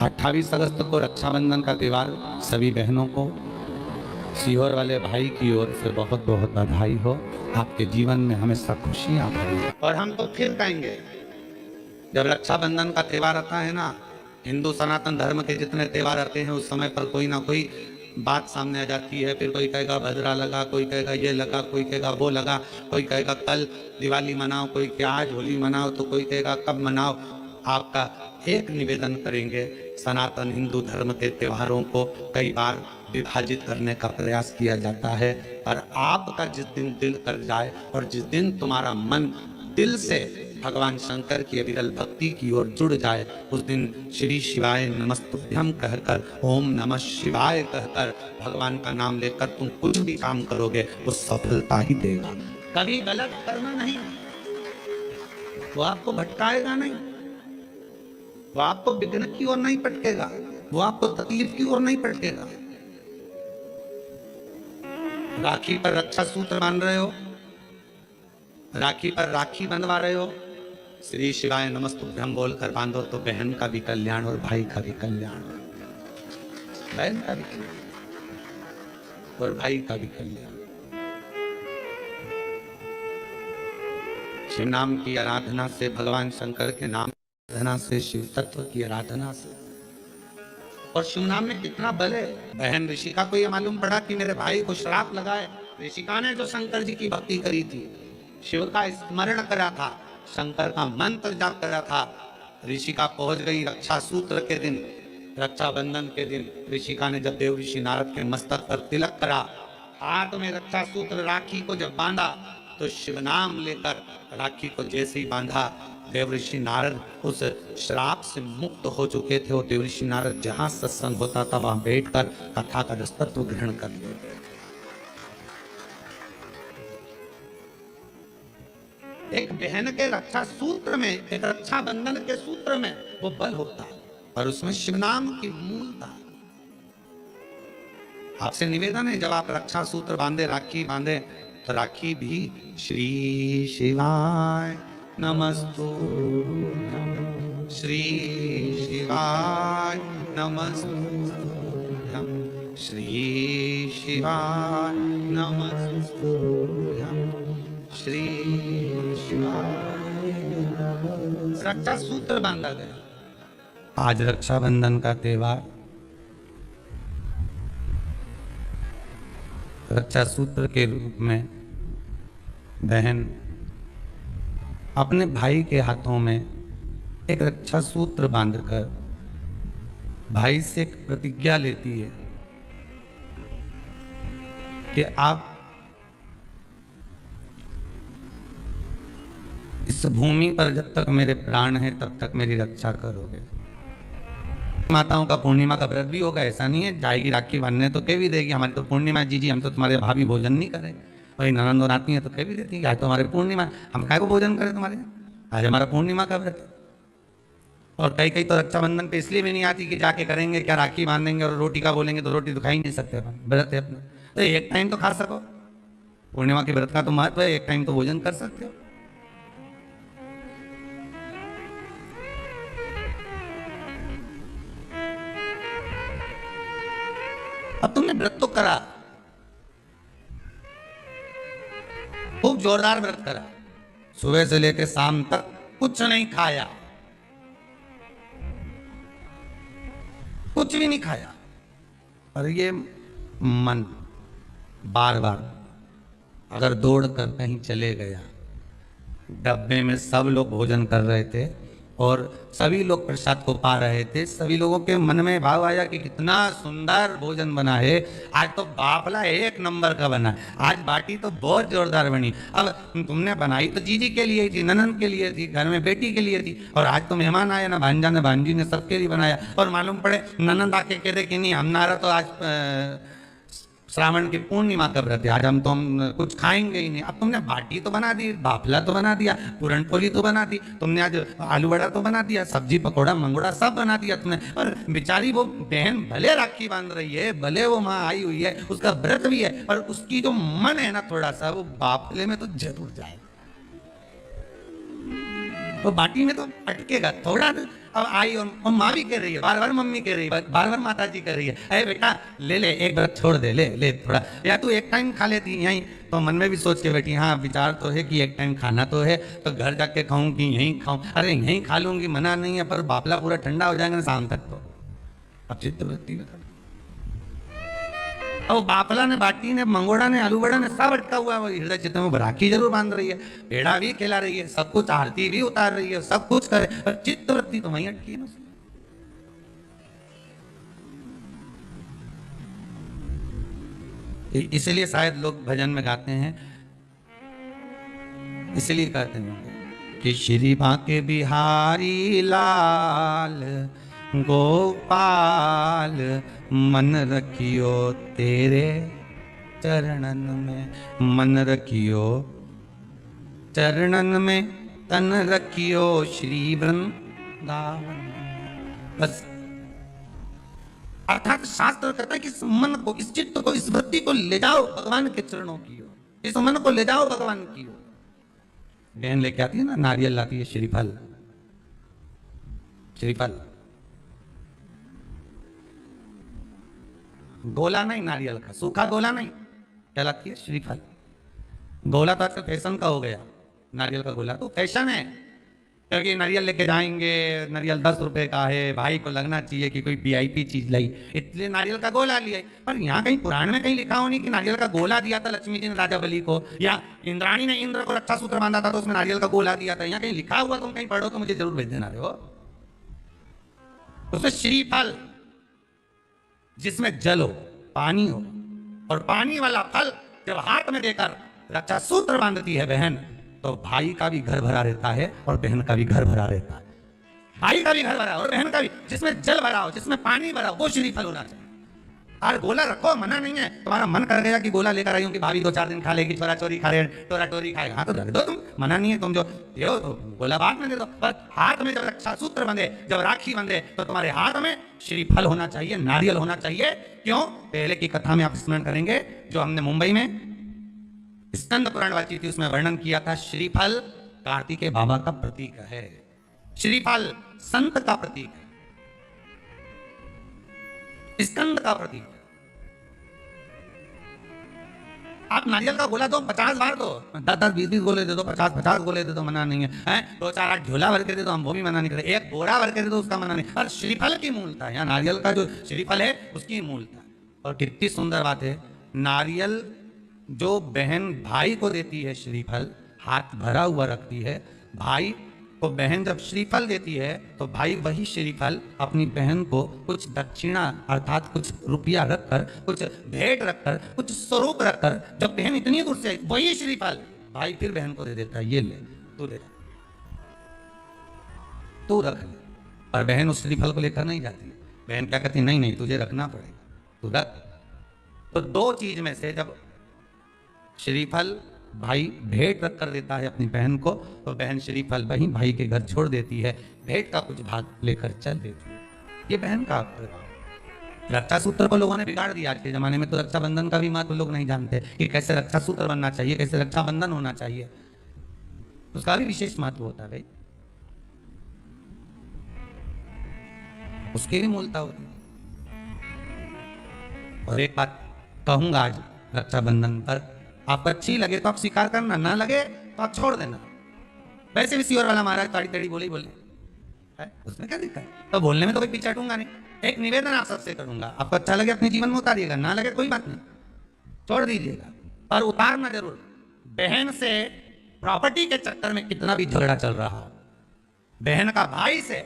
28 अगस्त को रक्षाबंधन का त्यौहार सभी बहनों को सीहोर वाले भाई की ओर से बहुत बहुत बधाई हो। आपके जीवन में हमेशा खुशियां भरी। और हम तो फिर कहेंगे, जब रक्षाबंधन का त्यौहार आता है ना, हिंदू सनातन धर्म के जितने त्यौहार आते हैं उस समय पर कोई ना कोई बात सामने आ जाती है। फिर कोई कहेगा भद्रा लगा, कोई कहेगा ये लगा, कोई कहेगा वो लगा, कोई कहेगा कल दिवाली मनाओ, कोई क्या आज होली मनाओ, तो कोई कहेगा कब मनाओ। आपका एक निवेदन करेंगे, सनातन हिंदू धर्म के त्योहारों को कई बार विभाजित करने का प्रयास किया जाता है, पर आपका जिस दिन दिल कर जाए और जिस दिन तुम्हारा मन दिल से भगवान शंकर की विरल भक्ति की ओर जुड़ जाए, उस दिन श्री शिवाय नमस्तुभ्यं कहकर, ओम नमः शिवाय कहकर भगवान का नाम लेकर तुम कुछ भी काम करोगे वो सफलता ही देगा। कभी गलत करना नहीं, वो आपको भटकाएगा नहीं, वो आपको विघ्न की ओर नहीं पटकेगा, वो आपको तकलीफ की ओर नहीं पटकेगा। राखी पर रक्षा सूत्र बांध रहे हो, राखी पर राखी बंधवा रहे हो, श्री शिवाय नमस्तुभ्यं बोलकर बांधो तो बहन का भी कल्याण और भाई का भी कल्याण, बहन का भी कल्याण और भाई का भी कल्याण। शिव नाम की आराधना से, भगवान शंकर के नाम की आराधना से, शिव तत्व की आराधना से, और शिव नाम में कितना बल है। बहन ऋषिका को यह मालूम पड़ा कि मेरे भाई को श्राप लगा है। ऋषिका ने जो शंकर जी की भक्ति करी थी, शिव का स्मरण करा था, शंकर का मंत्र जाप करा था, ऋषिका पहुंच गई रक्षा सूत्र के दिन, रक्षाबंधन के दिन। ऋषिका ने जब देव ऋषि नारद के मस्तक पर तिलक करा, हाथ में रक्षा सूत्र राखी को जब बांधा, तो शिव नाम लेकर राखी को जैसे ही बांधा, देव ऋषि नारद उस श्राप से मुक्त हो चुके थे। और देव ऋषि नारद जहां सत्संग होता था वहां बैठकर कथा का तत्व ग्रहण कर लेते। एक बहन के रक्षा सूत्र में, एक रक्षा बंधन के सूत्र में वो बल होता है, और उसमें शिव नाम की मूलता। आपसे निवेदन है, जब आप रक्षा सूत्र बांधे, राखी बांधे, तो राखी भी श्री शिवाय नमस्तुभ्यं, श्री शिवाय नमस्तुभ्यं, श्री शिवाय नमस्तुभ्यं, श्री शिवाय। रक्षा सूत्र बांधा गया। आज रक्षाबंधन का त्यौहार, रक्षा सूत्र के रूप में बहन अपने भाई के हाथों में एक रक्षा सूत्र बांधकर भाई से एक प्रतिज्ञा लेती है कि आप इस भूमि पर जब तक मेरे प्राण हैं तब तक मेरी रक्षा करोगे। माताओं का पूर्णिमा का व्रत भी होगा, ऐसा नहीं है जाएगी राखी बांधने तो कह भी देगी हमारी तो पूर्णिमा, जी हम तो तुम्हारे भाभी भोजन नहीं करें। वही ननंद और आती है तो कह भी देती है आज तो हमारे पूर्णिमा, हम काय को भोजन करें तुम्हारे, आज हमारा पूर्णिमा का व्रत। और कई कई तो रक्षाबंधन पे इसलिए भी नहीं आती कि जाके करेंगे क्या, राखी बांधेंगे और रोटी का बोलेंगे तो रोटी तो खा ही नहीं सकते, व्रत है अपना, तो एक टाइम तो खा सको। पूर्णिमा के व्रत का तो महत्व है, एक टाइम तो भोजन कर सकते हो। अब तुमने व्रत तो करा, खूब जोरदार व्रत करा, सुबह से लेकर शाम तक कुछ नहीं खाया, कुछ भी नहीं खाया, और ये मन बार बार अगर दौड़ कर कहीं चले गया, डब्बे में सब लोग भोजन कर रहे थे और सभी लोग प्रसाद को पा रहे थे, सभी लोगों के मन में भाव आया कि कितना सुंदर भोजन बना है, आज तो बाफला एक नंबर का बना है, आज बाटी तो बहुत जोरदार बनी। अब तुमने बनाई तो जीजी के लिए थी, ननन के लिए थी, घर में बेटी के लिए थी, और आज तो मेहमान आए ना, भांजा ने भांजी ने सबके लिए बनाया, और मालूम पड़े ननंद आके कह दे कि नहीं हमारा तो आज श्रावण की पूर्णिमा का व्रत है, आज हम कुछ खाएंगे ही नहीं। अब तुमने बाटी तो बना दी, बाफला तो बना दिया, पूरण पोली तो बना दी, तुमने आज आलू बड़ा तो बना दिया, सब्जी पकौड़ा मंगोड़ा सब बना दिया तुमने, और बेचारी वो बहन भले राखी बांध रही है, भले वो माँ आई हुई है, उसका व्रत भी है, पर उसकी जो मन है ना थोड़ा सा वो बाफले में तो जरूर जाए। वो बाटी में तो अटकेगा थोड़ा। अब आई और माँ भी कह रही है, बार बार मम्मी कह रही है, बार बार माता जी कह रही है, अरे बेटा ले ले एक बार छोड़ दे, ले ले थोड़ा, या तू एक टाइम खा लेती यहीं। तो मन में भी सोच के बैठी, हाँ विचार तो है कि एक टाइम खाना तो है, तो घर जाके खाऊं कि यहीं खाऊं? अरे यहीं खा लूंगी, मना नहीं है, पर बापला पूरा ठंडा हो जाएगा ना शाम तक। तो अब चित्तवृत्ति में और बापला ने, बाटी ने, मंगोड़ा ने, आलू बड़ा ने सब अटका हुआ है। वो हृदय चित्त में राखी जरूर बांध रही है, पेड़ा भी खिला रही है, सब कुछ आरती भी उतार रही है, सब कुछ करे, पर चित्तवृत्ति तो वहीं अटकी है ना। इसलिए शायद लोग भजन में गाते हैं, इसलिए कहते हैं कि श्री बांके बिहारी लाल गोपाल मन रखियो तेरे चरणन में, मन रखियो चरणन में, तन रखियो श्री वृंदावन। बस अर्थात शास्त्र कहता है कि इस मन को, इस चित्त को, इस वृत्ति को ले जाओ भगवान के चरणों की ओर, इस मन को ले जाओ भगवान की ओर। बहन लेके आती है ना, नारियल लाती है, श्रीफल, श्रीफल गोला नहीं, नारियल का सूखा गोला नहीं, क्या लाती है? श्रीफल। गोला तो आजकल फैशन का हो गया, नारियल का गोला तो फैशन है, क्योंकि नारियल लेके जाएंगे, नारियल 10 रुपए का है, भाई को लगना चाहिए कि कोई वीआईपी चीज लाई, इसलिए नारियल का गोला लिया। पर यहाँ कहीं पुराण में कहीं लिखा हो नहीं कि नारियल का गोला दिया था लक्ष्मी जी ने राजा बलि को, या इंद्राणी ने इंद्र को रक्षा सूत्र बांधा था तो उसमें नारियल का गोला दिया था। यहाँ कहीं लिखा हुआ, तुम कहीं पढ़ो तो मुझे जरूर भेज देना। रहे हो उसमें श्रीफल, जिसमें जल हो, पानी हो, और पानी वाला फल जब हाथ में देकर रक्षा सूत्र बांधती है बहन, तो भाई का भी घर भरा रहता है और बहन का भी घर भरा रहता है। भाई का भी घर भरा और बहन का भी, जिसमें जल भरा हो, जिसमें पानी भरा हो, वो श्रीफल होना चाहिए। और गोला रखो, मना नहीं है, तुम्हारा मन कर गया कि गोला लेकर आई हूं कि भाभी 2-4 दिन खा लेगी, छोरा चोरी खा ले, टोरा टोरी खाएगा, हाँ तो रख दो तुम, मना नहीं है। तुम जो दो तो गोला बाद में दे दो, पर हाथ में जब रक्षा सूत्र बंधे, जब राखी बंधे, तो तुम्हारे हाथ में श्रीफल होना चाहिए, नारियल होना चाहिए। क्यों? पहले की कथा में आप स्मरण करेंगे, जो हमने मुंबई में स्कंद पुराण वाची थी, उसमें वर्णन किया था, श्रीफल कार्तिकेय बाबा का प्रतीक है, श्रीफल संत का प्रतीक है, स्कंद का प्रतीक। आप नारियल का गोला दो, 50 बार दो, 10-10, 20-20 गोले दे दो, 50-50 गोले दे दो, मना नहीं है। 2-4-8 झोला भर के दे दो, हम वो भी मना नहीं करते, एक बोरा भर के दे दो, उसका मना नहीं। पर श्रीफल की मूलता है, यहाँ नारियल का जो श्रीफल है उसकी मूलता। और कितनी सुंदर बात है, नारियल जो बहन भाई को देती है, श्रीफल हाथ भरा हुआ रखती है, भाई को बहन जब श्रीफल देती है तो भाई वही श्रीफल अपनी बहन को कुछ दक्षिणा अर्थात कुछ रुपया रखकर, कुछ भेंट रखकर, कुछ स्वरूप रखकर, जब बहन इतनी दूर से आई, वही श्रीफल भाई फिर बहन को दे देता है, ये ले तू ले, तू रख ले। और बहन उस श्रीफल को लेकर नहीं जाती, बहन क्या कहती, नहीं नहीं तुझे रखना पड़ेगा, तू रख। तो दो चीज में से जब श्रीफल भाई भेंट रख कर देता है अपनी बहन को, तो बहन श्रीफल वहीं भाई के घर छोड़ देती है, भेंट का कुछ भाग लेकर चल देती है। ये बहन का रक्षा सूत्र को लोगों ने बिगाड़ दिया। आज के जमाने में तो रक्षाबंधन का भी महत्व लोग नहीं जानते कि कैसे रक्षा सूत्र बनना चाहिए, कैसे रक्षाबंधन होना चाहिए, उसका भी विशेष महत्व होता है भाई, उसकी भी मूलता होती है। और एक बात कहूंगा आज रक्षाबंधन पर, आपको अच्छी लगे तो आप स्वीकार करना, ना लगे तो आप छोड़ देना। वैसे भी सीवर वाला महाराज ताड़ी ताड़ी बोले उसमें क्या दिक्कत, तो बोलने में तो कोई पीछे हटूंगा नहीं। एक निवेदन आप सबसे करूंगा, आपको अच्छा लगे अपने जीवन में उतारिएगा, ना लगे कोई बात नहीं, छोड़ दीजिएगा, पर उतारना जरूर। बहन से प्रॉपर्टी के चक्कर में कितना भी झगड़ा चल रहा हो, बहन का भाई से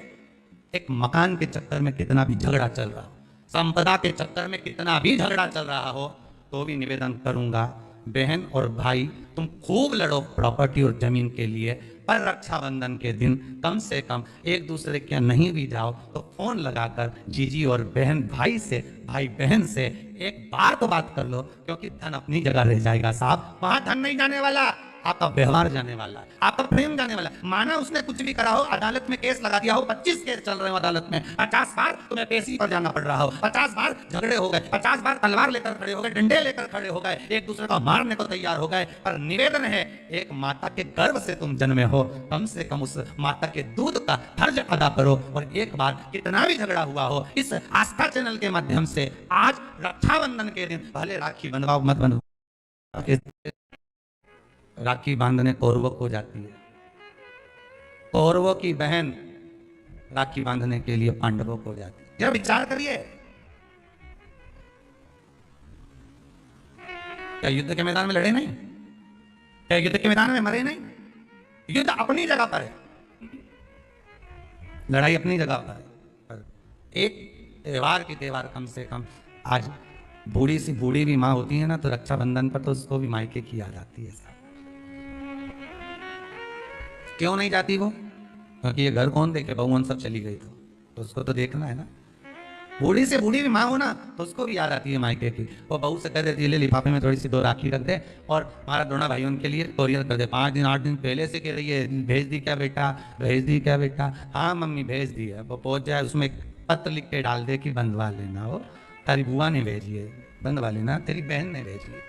एक मकान के चक्कर में कितना भी झगड़ा चल रहा हो, संपदा के चक्कर में कितना भी झगड़ा चल रहा हो, तो भी निवेदन करूंगा, बहन और भाई तुम खूब लड़ो प्रॉपर्टी और जमीन के लिए, पर रक्षाबंधन के दिन कम से कम एक दूसरे के नहीं भी जाओ तो फोन लगाकर जीजी और बहन भाई से, भाई बहन से एक बार तो बात कर लो, क्योंकि धन अपनी जगह रह जाएगा साहब, वहां धन नहीं जाने वाला, आपका व्यवहार जाने वाला है, आपका प्रेम जाने वाला है। माना उसने कुछ भी करा हो, अदालत में केस लगा दिया हो, 25 केस चल रहे हो अदालत में, 50 बार तुम्हें पेशी पर जाना पड़ रहा हो, 50 बार झगड़े हो गए, 50 बार तलवार लेकर खड़े हो गए, डंडे लेकर खड़े हो गए, एक दूसरे को मारने को तैयार हो गए, पर निवेदन है, एक माता के गर्भ से तुम जन्मे हो, कम से कम उस माता के दूध का फर्ज अदा करो। और एक बार कितना भी झगड़ा हुआ हो, इस आस्था चैनल के माध्यम से आज रक्षाबंधन के दिन भले राखी बंधवाओ मत बंधवाओ, राखी बांधने कौरवों को जाती है, कौरवों की बहन राखी बांधने के लिए पांडवों को जाती है। जरा विचार करिए, क्या युद्ध के मैदान में लड़े नहीं? क्या युद्ध के मैदान में मरे नहीं? युद्ध अपनी जगह पर है, लड़ाई अपनी जगह पर है, पर एक त्योहार की त्योहार कम से कम आज बूढ़ी सी बूढ़ी भी माँ होती है ना, तो रक्षाबंधन पर तो उसको भी मायके की याद आती है साहब। क्यों नहीं जाती वो? क्योंकि ये घर कौन देखे, बहू सब चली गई तो उसको तो देखना है ना। बूढ़ी से बूढ़ी भी माँ हो ना, तो उसको भी याद आती है मायके की। वो बहू से कह देती है, ले लिफाफे में थोड़ी सी 2 राखी रख दे और हमारा दोनों भाइयों के लिए कोरियर कर दे। 5 दिन 8 दिन पहले से कह रही है, भेज दी क्या बेटा, भेज दी क्या बेटा? हाँ मम्मी भेज दी है। वो पहुंच जाए, उसमें एक पत्र लिख के डाल दे कि बंधवा लेना, हो तारी बुआ ने भेजी है, बंधवा लेना, तेरी बहन ने भेजी है।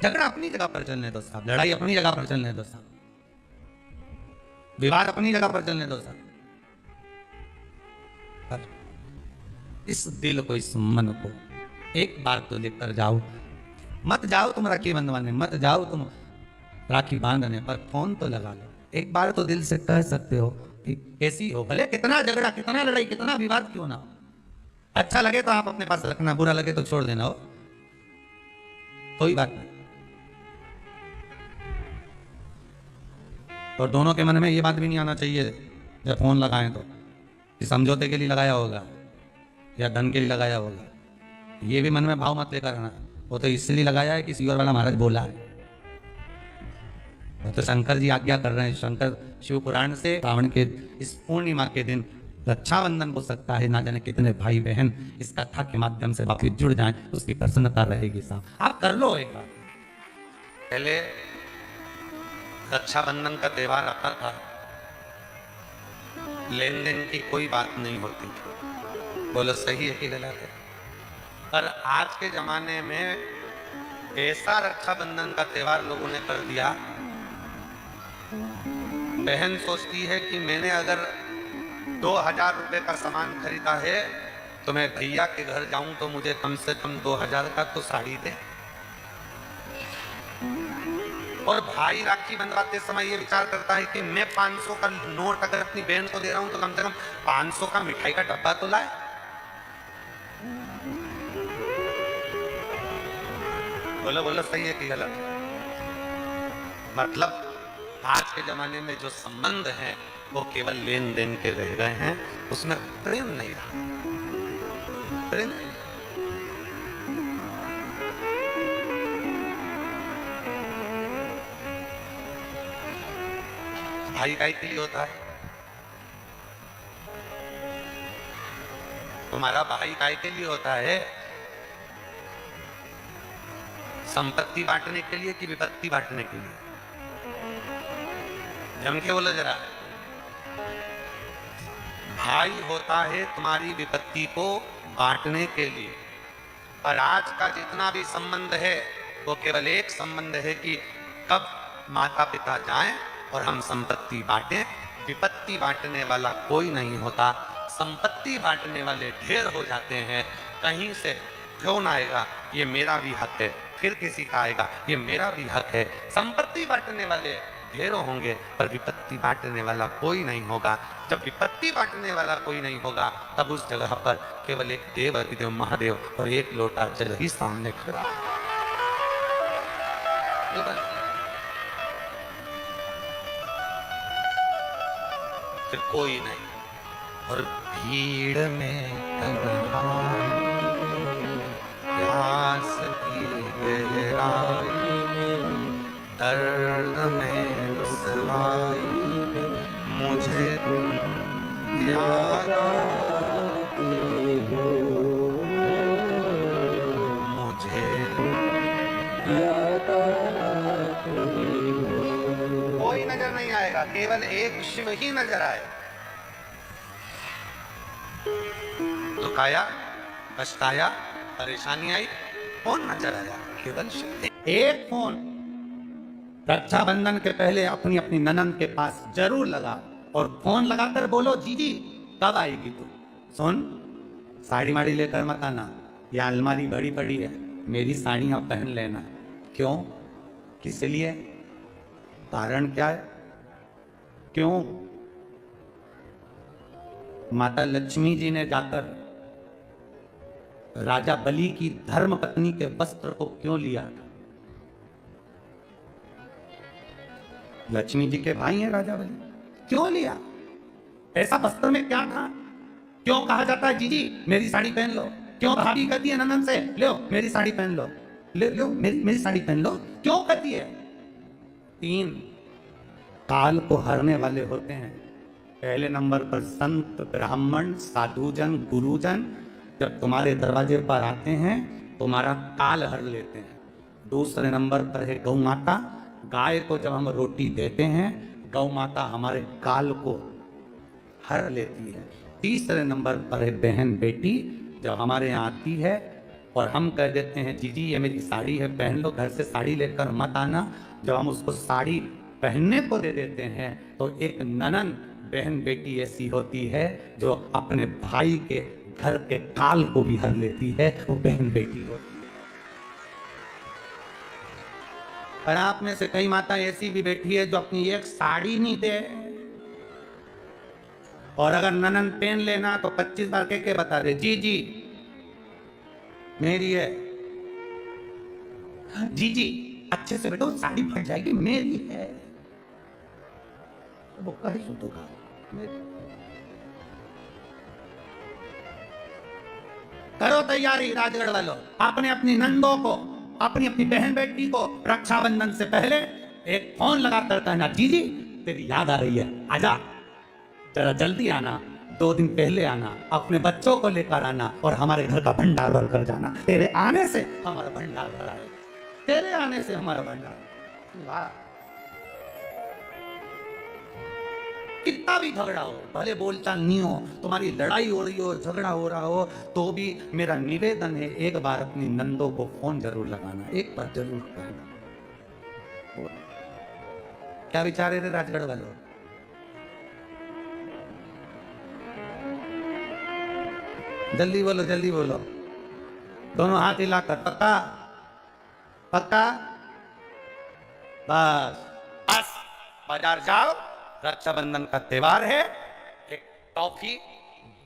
झगड़ा अपनी जगह पर चलने दो साहब, लड़ाई अपनी जगह पर चलने दो साहब, विवाद अपनी जगह पर चलने दो साहब, पर इस दिल को, इस मन को एक बार तो लेकर जाओ। मत जाओ तुम राखी बंधवाने, मत जाओ तुम राखी बांधने, पर फोन तो लगा लो। एक बार तो दिल से कह सकते हो कि कैसी हो, भले कितना झगड़ा, कितना लड़ाई, कितना विवाद क्यों ना हो। अच्छा लगे तो आप अपने पास रखना, बुरा लगे तो छोड़ देना, हो कोई बात नहीं। और दोनों के मन में ये बात भी नहीं आना चाहिए जब फोन लगाएं तो कि समझौते के लिए लगाया होगा या धन के लिए लगाया होगा। ये भी मन में भाव मत लेकर आना, वो तो इसलिए लगाया है कि ईश्वर वाला महाराज बोला है। वो तो शंकर जी आज्ञा कर रहे हैं। शंकर शिव पुराण से श्रावण के इस पूर्णिमा के दिन रक्षाबंधन हो सकता है, ना जाने कितने भाई बहन इस कथा के माध्यम से वापिस जुड़ जाएं, उसकी प्रसन्नता रहेगी साहब। आप कर लो एक बार। पहले रक्षाबंधन का त्योहार आता था, लेन देन की कोई बात नहीं होती थी, बोलो सही है कि गलत है? पर आज के जमाने में ऐसा रक्षाबंधन का त्योहार लोगों ने कर दिया, बहन सोचती है कि मैंने अगर 2000 रुपए का सामान खरीदा है तो मैं भैया के घर जाऊं तो मुझे कम से कम 2000 का तो साड़ी दे। और भाई राखी बंधवाते समय ये विचार करता है कि मैं 500 का नोट अगर अपनी बहन को दे रहा हूं तो कम से कम 500 का मिठाई का डब्बा तो लाए। बोलो बोलो सही है कि गलत? मतलब आज के जमाने में जो संबंध है वो केवल लेन देन के रह गए हैं, उसमें प्रेम नहीं रहा। प्रेम नहीं। भाई काय के लिए होता है? तुम्हारा भाई काय के लिए होता है? संपत्ति बांटने के लिए कि विपत्ति बांटने के लिए? जम के बोलो जरा। भाई होता है तुम्हारी विपत्ति को बांटने के लिए। और आज का जितना भी संबंध है वो केवल एक संबंध है कि कब माता पिता जाएं और हम संपत्ति बांटें। विपत्ति बांटने वाला कोई नहीं होता, संपत्ति बांटने वाले ढेर हो जाते हैं। कहीं से क्यों ना आएगा, ये मेरा भी हक है, फिर किसी का आएगा, ये मेरा भी हक है। संपत्ति बांटने वाले ढेरों होंगे पर विपत्ति बांटने वाला कोई नहीं होगा। जब विपत्ति बांटने वाला कोई नहीं होगा तब उस जगह पर केवल एक देव अधिदेव महादेव और एक लोटा जल ही सामने खड़ा। फिर कोई नहीं। और भीड़ में प्यास की गहराई, दर्द में रुसवाई, मुझे तुम याद आते हो। नजर नहीं आएगा, केवल एक शिव ही नजर आएगा। दुख आया, कष्ट आया, परेशानी आई, कौन नजर आया? केवल शिव। एक फोन रक्षाबंधन के पहले अपनी अपनी ननद के पास जरूर लगा और फोन लगाकर बोलो, जीजी कब आएगी तू? सुन, साड़ी माड़ी लेकर मत आना, यह अलमारी बड़ी पड़ी है, मेरी साड़ी आप पहन लेना। क्यों? किस लिए? कारण क्या है? क्यों? माता लक्ष्मी जी ने जाकर राजा बलि की धर्म पत्नी के वस्त्र को क्यों लिया? लक्ष्मी जी के भाई हैं राजा बलि, क्यों लिया? ऐसा वस्त्र में क्या था? क्यों कहा जाता है जीजी मेरी साड़ी पहन लो? क्यों भाभी कहती है ननद से लो मेरी साड़ी पहन लो, ले लो मेरी साड़ी पहन लो? क्यों कहती है? 3 काल को हरने वाले होते हैं। पहले नंबर पर संत, ब्राह्मण, साधुजन, गुरुजन जब तुम्हारे दरवाजे पर आते हैं तुम्हारा काल हर लेते हैं। दूसरे नंबर पर है गौ माता। गाय को जब हम रोटी देते हैं गौ माता हमारे काल को हर लेती है। तीसरे नंबर पर है बहन बेटी, जब हमारे यहाँ आती है और हम कह देते हैं जीजी ये मेरी साड़ी है पहन लो, घर से साड़ी लेकर मत आना, जब हम उसको साड़ी पहनने को दे देते हैं तो एक ननन बहन बेटी ऐसी होती है जो अपने भाई के घर के काल को भी हर लेती है, वो बहन बेटी होती है। पर आप में से कई माता ऐसी भी बैठी है जो अपनी एक साड़ी नहीं दे, और अगर ननन पहन लेना तो 25 बार के बता दे जी जी मेरी है, जी जी अच्छे से बैठो साड़ी फट जाएगी मेरी है, वो कहीं सुनोगा। करो तैयारी राजगढ़ वालों, अपने अपनी नंदों को, अपनी अपनी बहन बेटी को रक्षाबंधन से पहले एक फोन लगाकर कहना जीजी तेरी याद आ रही है, आजा जरा जल्दी आना, 2 दिन पहले आना, अपने बच्चों को लेकर आना और हमारे घर का भंडार भर कर जाना। तेरे आने से हमारा भंडार भरा है, तेरे आने से हमारा भंडार। वाह, कितना भी झगड़ा हो, भले बोलचाल नहीं हो, तुम्हारी लड़ाई हो रही हो, झगड़ा हो रहा हो, तो भी मेरा निवेदन है एक बार अपनी नंदों को फोन जरूर लगाना, एक बार जरूर करना। क्या विचारे थे राजगढ़ वालों? जल्दी बोलो जल्दी बोलो, दोनों हाथ हिलाकर। पक्का पक्का? बस बस बाजार जाओ, रक्षाबंधन का त्योहार है, एक टॉफी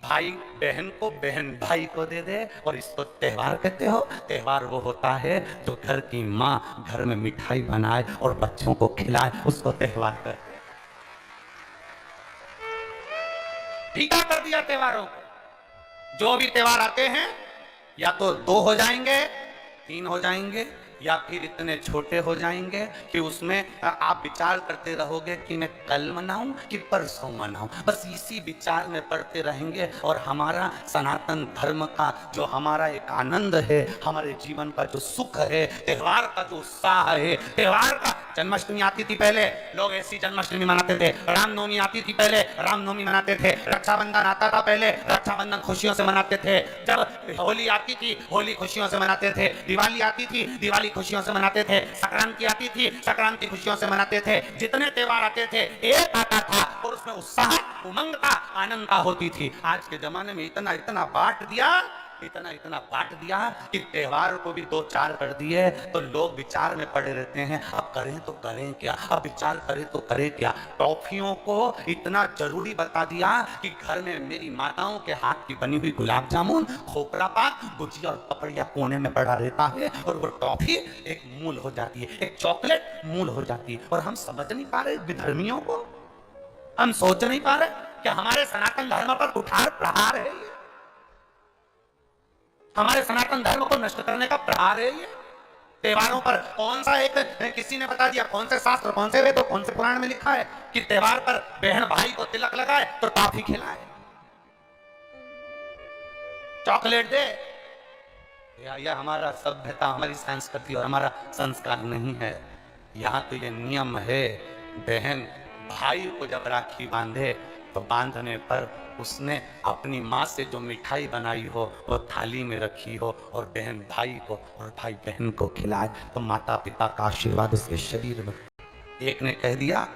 भाई बहन को, बहन भाई को दे दे, और इसको त्योहार कहते हो। त्योहार वो होता है जो घर की माँ घर में मिठाई बनाए और बच्चों को खिलाए, उसको त्योहार कहते हैं। फीका कर दिया त्योहारों को। जो भी त्योहार आते हैं या तो 2 हो जाएंगे, 3 हो जाएंगे, या फिर इतने छोटे हो जाएंगे कि उसमें आप विचार करते रहोगे कि मैं कल मनाऊं कि परसों मनाऊं, बस इसी विचार में पड़ते रहेंगे। और हमारा सनातन धर्म का जो हमारा एक आनंद है, हमारे जीवन का जो सुख है, त्योहार का जो उत्साह है, त्योहार का, जन्माष्टमी आती थी पहले लोग ऐसी जन्माष्टमी मनाते थे, रामनवमी आती थी पहले रामनवमी मनाते थे, रक्षाबंधन आता था पहले रक्षाबंधन खुशियों से मनाते थे, जब होली आती थी होली खुशियों से मनाते थे, दिवाली आती थी दिवाली खुशियों से मनाते थे, संक्रांति आती थी संक्रांति खुशियों से मनाते थे। जितने त्योहार आते थे एक आता था और उसमें उत्साह, उमंगता, आनंदता होती थी। आज के जमाने में इतना इतना बांट दिया, इतना इतना बांट दिया कि त्योहार को भी 2-4 कर दिए तो लोग विचार में पड़े रहते हैं, अब करें तो करें क्या, अब विचार करें तो करें क्या। टॉफियों को इतना जरूरी बता दिया कि घर में मेरी माताओं के हाथ की बनी हुई गुलाब जामुन, खोपड़ा पाक, गुजिया और पपड़िया कोने में पड़ा रहता है, और वो टॉफी एक मूल हो जाती है, एक चॉकलेट मूल हो जाती है। और हम समझ नहीं पा रहे विधर्मियों को, हम सोच नहीं पा रहे कि हमारे सनातन धर्म पर कुठार प्रहार है, हमारे सनातन धर्म को नष्ट करने का प्रहार है ये। त्योहारों पर कौन सा एक, किसी ने बता दिया, कौन से शास्त्र, कौन से वेद, कौन से पुराण में लिखा है कि त्योहार पर बहन भाई को तिलक लगाए तो टॉफी खिलाए, चॉकलेट दे? यह हमारा सभ्यता, हमारी संस्कृति और हमारा संस्कार नहीं है। यहाँ तो ये नियम है, बहन भाई को जब राखी बांधे तो बांधने पर उसने अपनी माँ से जो मिठाई बनाई हो वो थाली में रखी हो और बहन भाई को और भाई बहन को खिलाए, तो माता पिता का आशीर्वाद उसके शरीर में। एक ने कह दिया,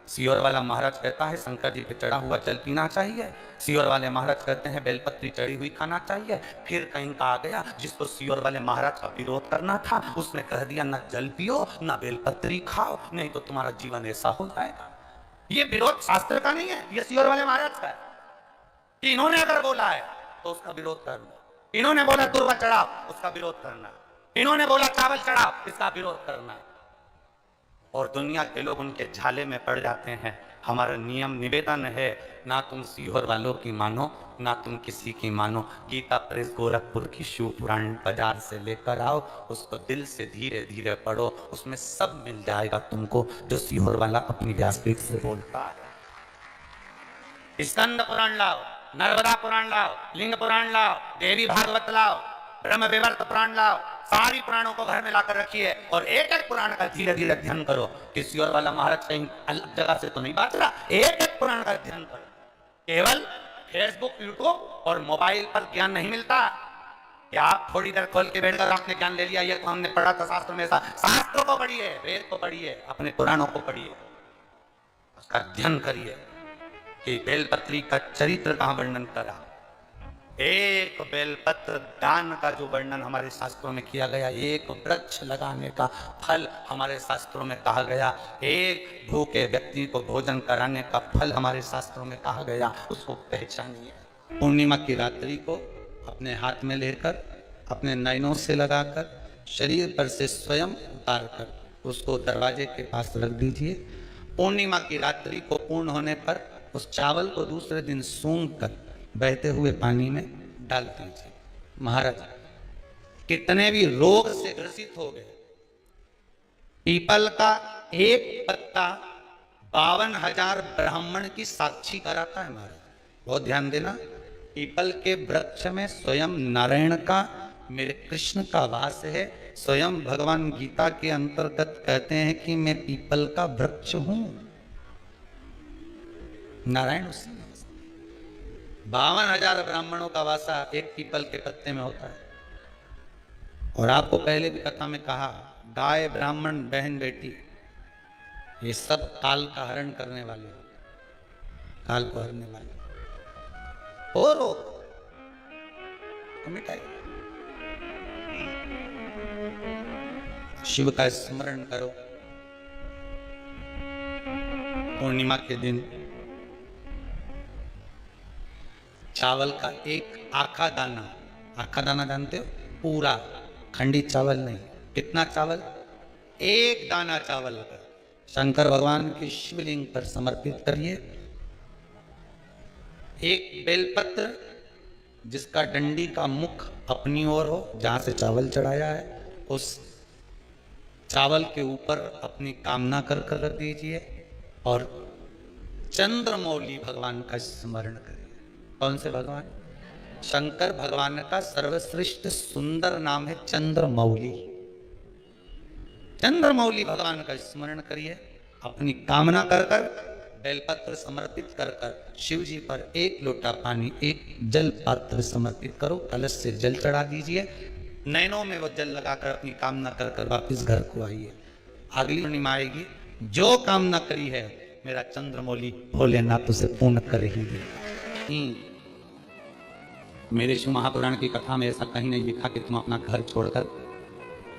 सीहोर वाला महाराज कहता है शंकर जी पे चढ़ा हुआ जल पीना चाहिए, सीहोर वाले महाराज कहते हैं बेलपत्री चढ़ी हुई खाना चाहिए। फिर कहीं का आ गया जिसको सीहोर वाले महाराज का विरोध करना था, उसने कह दिया न जल पियो न बेलपत्री खाओ, नहीं तो तुम्हारा जीवन ऐसा हो जाएगा। ये विरोध शास्त्र का नहीं है, ये सीहोर वाले महाराज का है कि इन्होंने अगर बोला है तो उसका विरोध करना, इन्होंने बोला दुर्वा चढ़ाओ उसका विरोध करना, इन्होंने बोला चावल चढ़ाओ इसका विरोध करना, और दुनिया के लोग उनके झाले में पड़ जाते हैं। हमारा नियम निवेदन है, ना तुम सीहोर वालों की मानो ना तुम किसी की मानो। गीता प्रेस गोरखपुर की शिव पुराण बाजार से लेकर आओ, उसको दिल से धीरे धीरे पढ़ो, उसमें सब मिल जाएगा तुमको जो सीहोर वाला अपनी व्यासपीठ से बोलता है। स्कंद पुराण लाओ, नर्मदा पुराण लाओ, लिंग पुराण लाओ, देवी भागवत लाओ, ब्रह्म विवर्त पुराण लाओ, सारी पुराणों को घर में लाकर रखिए और एक एक पुराण का धीरे धीरे अध्ययन करो। किसी और वाला महाराज कहीं अलग जगह से तो नहीं बात रहा, एक एक पुराण का अध्ययन करो। केवल फेसबुक यूट्यूब और मोबाइल पर ज्ञान नहीं मिलता कि आप थोड़ी देर खोल के बैठकर आपने ज्ञान ले लिया, ये तो हमने पढ़ा था शास्त्र में। शास्त्रों को पढ़िए, वेद को पढ़िए, अपने पुराणों को पढ़िए, उसका अध्ययन करिए कि बेलपत्री का चरित्र कहां वर्णन करा, एक बेलपत्र दान का जो वर्णन हमारे शास्त्रों में किया गया, एक वृक्ष लगाने का फल हमारे शास्त्रों में कहा गया, एक भूखे व्यक्ति को भोजन कराने का फल हमारे शास्त्रों में कहा गया, उसको पहचानिए। पूर्णिमा की रात्रि को अपने हाथ में लेकर अपने नयनों से लगाकर शरीर पर से स्वयं उतार कर उसको दरवाजे के पास रख दीजिए। पूर्णिमा की रात्रि को पूर्ण होने पर उस चावल को दूसरे दिन सूंघ कर बहते हुए पानी में डाल दीजिए। महाराज कितने भी रोग से ग्रसित हो गए, पीपल का एक पत्ता 52,000 ब्राह्मण की साक्षी कराता है। महाराज बहुत ध्यान देना, पीपल के वृक्ष में स्वयं नारायण का, मेरे कृष्ण का वास है। स्वयं भगवान गीता के अंतर्गत कहते हैं कि मैं पीपल का वृक्ष हूं, नारायण उसी 52,000 ब्राह्मणों का वासा एक पीपल के पत्ते में होता है। और आपको पहले भी कथा में कहा, गाय ब्राह्मण बहन बेटी ये सब काल का हरण करने वाले, काल को हरने वाले। और मिटाई शिव का स्मरण करो। पूर्णिमा के दिन चावल का एक आखा दाना, आखा दाना जानते हो, पूरा खंडित चावल नहीं, कितना चावल, एक दाना चावल का शंकर भगवान के शिवलिंग पर समर्पित करिए। एक बेलपत्र जिसका डंडी का मुख अपनी ओर हो, जहां से चावल चढ़ाया है, उस चावल के ऊपर अपनी कामना कर कर रख दीजिए और चंद्रमौली भगवान का स्मरण करिए। कौन से भगवान? शंकर भगवान का सर्वश्रेष्ठ सुंदर नाम है चंद्रमौली। चंद्रमौली भगवान का स्मरण करिए, अपनी कामना कर कर बेलपत्र समर्पित कर कर शिव जी पर एक लोटा पानी, एक जल पात्र समर्पित करो, कलश से जल चढ़ा दीजिए, नैनों में वो जल लगाकर अपनी कामना कर कर वापिस घर को आइए। अगली पूर्णिमा आएगी, जो कामना करी है मेरा चंद्रमौली भोलेनाथ उसे पूर्ण करेंगे। मेरे शिव महापुराण की कथा में ऐसा कहीं नहीं लिखा कि तुम अपना घर छोड़कर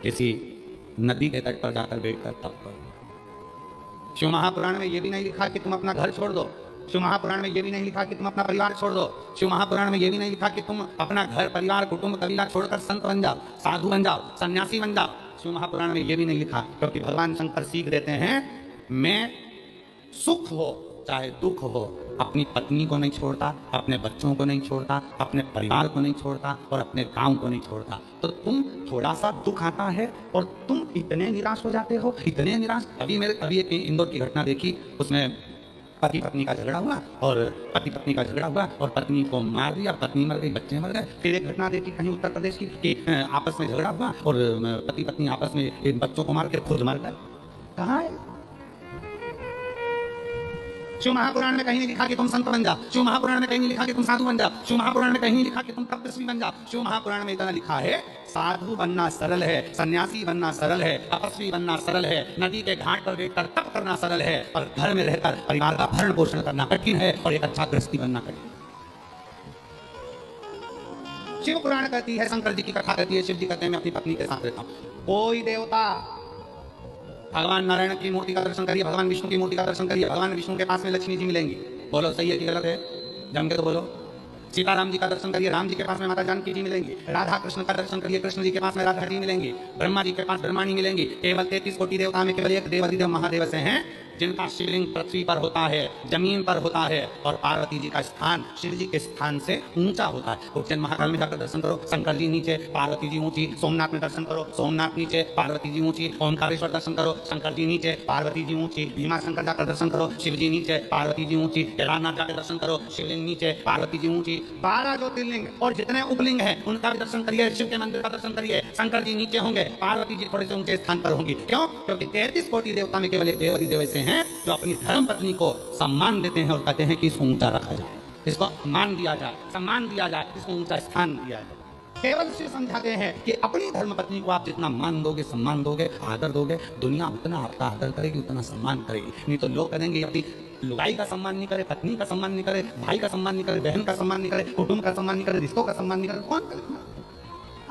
किसी नदी के तट पर जाकर बैठकर तप करो। शिव महापुराण में यह भी नहीं लिखा कि तुम अपना घर छोड़ दो। शिव महापुराण में यह भी नहीं लिखा कि तुम अपना परिवार छोड़ दो। शिव महापुराण में यह भी नहीं लिखा कि तुम अपना घर परिवार कुटुंब कबीला छोड़कर संत बन जाओ, साधु बन जाओ, सन्यासी बन जाओ। शिव महापुराण में यह भी नहीं लिखा, क्योंकि भगवान शंकर सीख देते हैं, मैं सुख हो चाहे दुख हो अपनी पत्नी को नहीं छोड़ता, अपने बच्चों को नहीं छोड़ता, अपने परिवार को नहीं छोड़ता और अपने गांव को नहीं छोड़ता। तो तुम थोड़ा सा दुख आता है और तुम इतने निराश हो जाते हो, इतने निराश। अभी एक इंदौर की घटना देखी, उसमें पति पत्नी का झगड़ा हुआ और पति पत्नी का झगड़ा हुआ और पत्नी को मार दिया, पत्नी मर गई, बच्चे मर गए। फिर एक घटना देखी कहीं उत्तर प्रदेश की कि आपस में झगड़ा हुआ और पति पत्नी आपस में बच्चों को मार के खुद मर गए। कहाँ है? शिव महापुराण में कहीं नहीं लिखा कि तुम संत बन जाओ, शिव महापुराण में कहीं नहीं लिखा कि तुम साधु बन जाओ, शिव महापुराण में कहीं नहीं लिखा कि तुम तपस्वी बन जाओ। शिव महापुराण में इतना लिखा है साधु बनना सरल है, सन्यासी बनना सरल है, तपस्वी बनना सरल है, नदी के घाट पर बैठकर तप करना सरल है, और घर में रहकर परिवार का भरण पोषण करना कठिन है, और एक अच्छा गृहस्थी बनना कठिन। शिव पुराण कहती है, शंकर जी की कथा कहती है, शिव जी कहते हैं मैं अपनी पत्नी के साथ रहता हूं। कोई देवता भगवान नारायण की मूर्ति का दर्शन करिए, भगवान विष्णु की मूर्ति का दर्शन करिए, भगवान विष्णु के पास में लक्ष्मी जी मिलेंगी। बोलो सही है कि गलत है? जम के तो बोलो। सीताराम जी का दर्शन करिए, राम जी के पास में माता जानकी जी मिलेंगी। राधा कृष्ण का दर्शन करिए, कृष्ण जी के पास में राधा जी मिलेंगी। ब्रह्मा जी के पास ब्रह्माणी मिलेंगी। केवल 33 कोटि देवता में केवल एक देव अधिदेव महादेव से हैं जिनका शिवलिंग पृथ्वी पर होता है, जमीन पर होता है, और पार्वती जी का स्थान शिव जी के स्थान से ऊंचा होता है। उज्जैन महाकाल में जाकर दर्शन करो, शंकर जी नीचे, पार्वती जी ऊंची। सोमनाथ में दर्शन करो, सोमनाथ नीचे, पार्वती जी ऊंची। ओंकारेश्वर दर्शन करो, शंकर जी नीचे, पार्वती जी ऊंची। भीमा शंकर जाकर दर्शन करो, शिव जी नीचे, पार्वती जी ऊंची। केदारनाथ जाकर दर्शन करो, शिवलिंग नीचे, पार्वती जी ऊंची। 12 ज्योतिर्लिंग और जितने उपलिंग है उनका भी दर्शन करिए। शिव के मंदिर का दर्शन करिए, शंकर जी नीचे होंगे, पार्वती जी थोड़े से ऊंचे स्थान पर होंगी। क्यों? क्योंकि 33 कोटि देवता में केवल एक देव अधिदेव ऐसे हैं जो अपनी धर्म पत्नी को सम्मान देते हैं और कहते हैं कि इसको ऊंचा रखा जाए, इसको मान दिया जाए, सम्मान दिया जाए, इसको ऊंचा स्थान दिया जाए। केवल शिव समझाते हैं कि अपनी धर्म पत्नी को आप जितना मान दोगे, सम्मान दोगे, आदर दोगे, दुनिया उतना आपका आदर करेगी, उतना सम्मान करेगी। नहीं तो लोग करेंगे अपनी लुगाई का सम्मान नहीं करे, पत्नी का सम्मान नहीं करे, भाई का सम्मान नहीं करे, बहन का सम्मान नहीं करे, कुटुंब का सम्मान नहीं करे, रिश्तों का सम्मान नहीं करे, कौन करे?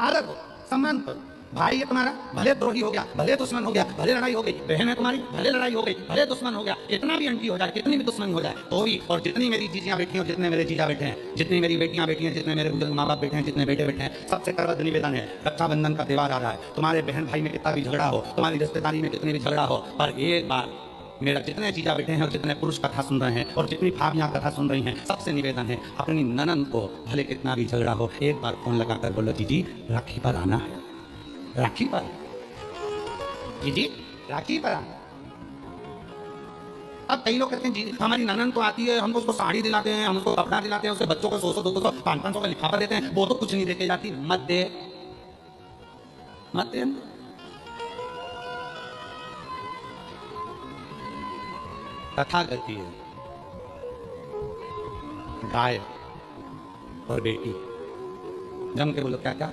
आदर हो, सम्मान करो। भाई है तुम्हारा, भले द्रोही हो गया, भले दुश्मन हो गया, भले लड़ाई हो गई, बहन है तुम्हारी, भले लड़ाई हो गई, भले दुश्मन हो गया, कितना भी अंटी हो जाए, कितनी भी दुश्मनी हो जाए तो भी, और जितनी मेरी जीजियां बैठी हैं, जितने मेरे जीजा बैठे हैं, जितनी मेरी बेटियां बैठी हैं, जितने मेरे बुजुर्ग माँ बाप बैठे हैं, जितने बेटे बैठे हैं, सबसे करवत निवेदन है, रक्षाबंधन का त्योहार आ रहा है, तुम्हारे बहन भाई में कितना भी झगड़ा हो, तुम्हारी रिश्तेदारी में कितनी भी झगड़ा हो, पर एक बार मेरा जितने जीजा बैठे हैं और जितने पुरुष कथा सुन रहे हैं और जितनी भाभियां कथा सुन रही हैं, सबसे निवेदन है अपनी ननन को भले कितना भी झगड़ा हो, एक बार फोन लगाकर बोलो जीजी राखी पर आना है, राखी पर जी राखी पर आना। अब कई लोग कहते हैं जी हमारी ननन तो आती है, हम उसको साड़ी दिलाते हैं, हम उसको कपड़ा दिलाते हैं, उसके बच्चों को 100 200 500 का लिफाफा देते हैं, वो तो कुछ नहीं देके जाती। मत दे, मत दे। कथा कहती है गाय और बेटी, जम के बोलो क्या क्या?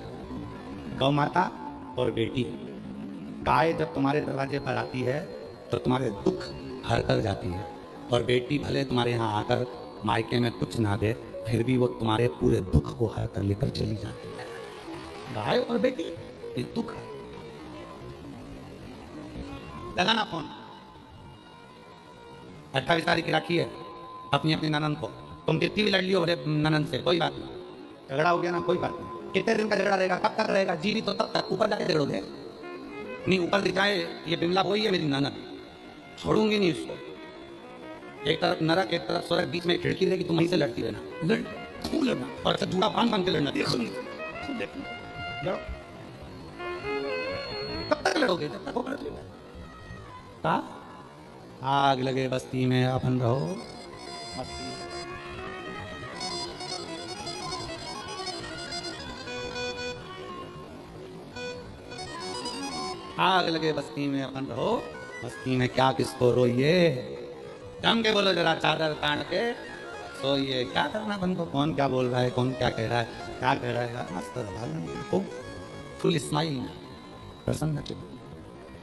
गौ माता और बेटी। गाय जब तुम्हारे दरवाजे पर आती है तो तुम्हारे दुख हर कर जाती है, और बेटी भले तुम्हारे यहाँ आकर मायके में कुछ ना दे, फिर भी वो तुम्हारे पूरे दुख को हर कर लेकर चली जाती है। गाय और बेटी ये दुख है। लगाना फोन, 28 तारीख की राखी है, अपनी अपनी ननन को, तुम कितनी भी लड़ लियो बोले ननन से, कोई बात नहीं, झगड़ा हो गया ना कोई बात नहीं। कितने दिन का झगड़ा रहेगा, कब तक रहेगा? जीवी तो तब तक, ऊपर जाके झगड़ोगे नहीं, ऊपर दिख जाए ये बिमला वही है मेरी ननन, छोड़ूंगी नहीं उसको। एक तरफ नरक एक तरफ स्वर्ग, बीच में खिड़की रहेगी, तुम वहीं से लड़ती रहना, लड़ना और अच्छा जूड़ा बांध के लड़ना। देखो लड़ो, कब तक लड़ोगे? जब तक वो कर लेगा। आग लगे बस्ती में अपन रहो, बस्ती में। आग लगे बस्ती में अपन रहो, बस्ती में क्या किसको रोइए, जम के बोलो जरा चादर तान के सोइए। क्या करना बन को, कौन क्या बोल रहा है, कौन क्या कह रहा है, क्या कह रहा है, मस्त फुल स्माइल, प्रसन्न।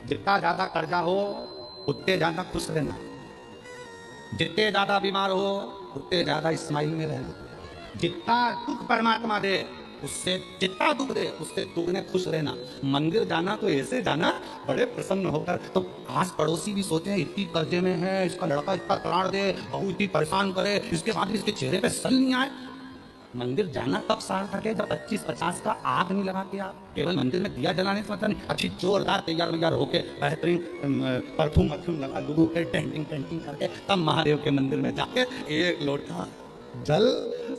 जितना ज्यादा कर्जा हो उतने ज्यादा खुश रहना, जितने ज्यादा बीमार हो उतने ज्यादा स्माइल में रहना, जितना दुख परमात्मा दे उससे, जितना दुख दे उससे दुगने खुश रहना। मंदिर जाना तो ऐसे जाना बड़े प्रसन्न होकर, तो आस पड़ोसी भी सोचे इतनी कर्जे में है, इसका लड़का इतना तलाड़ दे, बहू इतनी परेशान करे, इसके बाद भी इसके चेहरे पे सल नहीं आए। मंदिर जाना तब सार्थक है जब 25-50 का आग नहीं लगा के आप केवल मंदिर में दिया जलाने से मतलब नहीं, अच्छी जोरदार तैयार वैयार होके बेहतरीन परफ्यूम वर्फ्यूम लगा लुगू के पेंटिंग करके तब महादेव के मंदिर में जाके एक लोटा जल,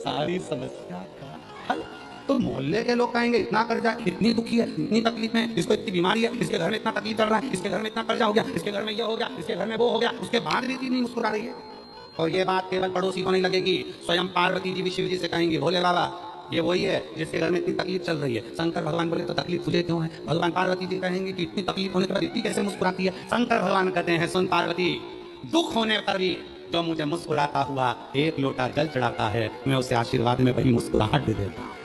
सारी समस्या का हल। तो मोहल्ले के लोग कहेंगे इतना कर्जा, इतनी दुखी है, इतनी तकलीफ में, इसको इतनी बीमारी है, इसके घर में इतना तकलीफ चल रहा है, इसके घर में इतना कर्जा हो गया, इसके घर में ये हो गया, इसके घर में वो हो गया, उसके बाद भी नहीं मुस्कुरा रही है। और ये बात केवल पड़ोसी को नहीं लगेगी, स्वयं पार्वती जी भी शिव जी से कहेंगे भोले बाबा ये वही है जिसके घर में इतनी तकलीफ चल रही है। शंकर भगवान बोले तो तकलीफ तुझे क्यों है? भगवान पार्वती जी कहेंगे कि इतनी तकलीफ होने के बाद इतनी कैसे मुस्कुराती है? शंकर भगवान कहते हैं सुन पार्वती, दुख होने पर भी जो मुझे मुस्कुराता हुआ एक लोटा जल चढ़ाता है, मैं उसे आशीर्वाद में वही मुस्कुराहट दे देता हूँ।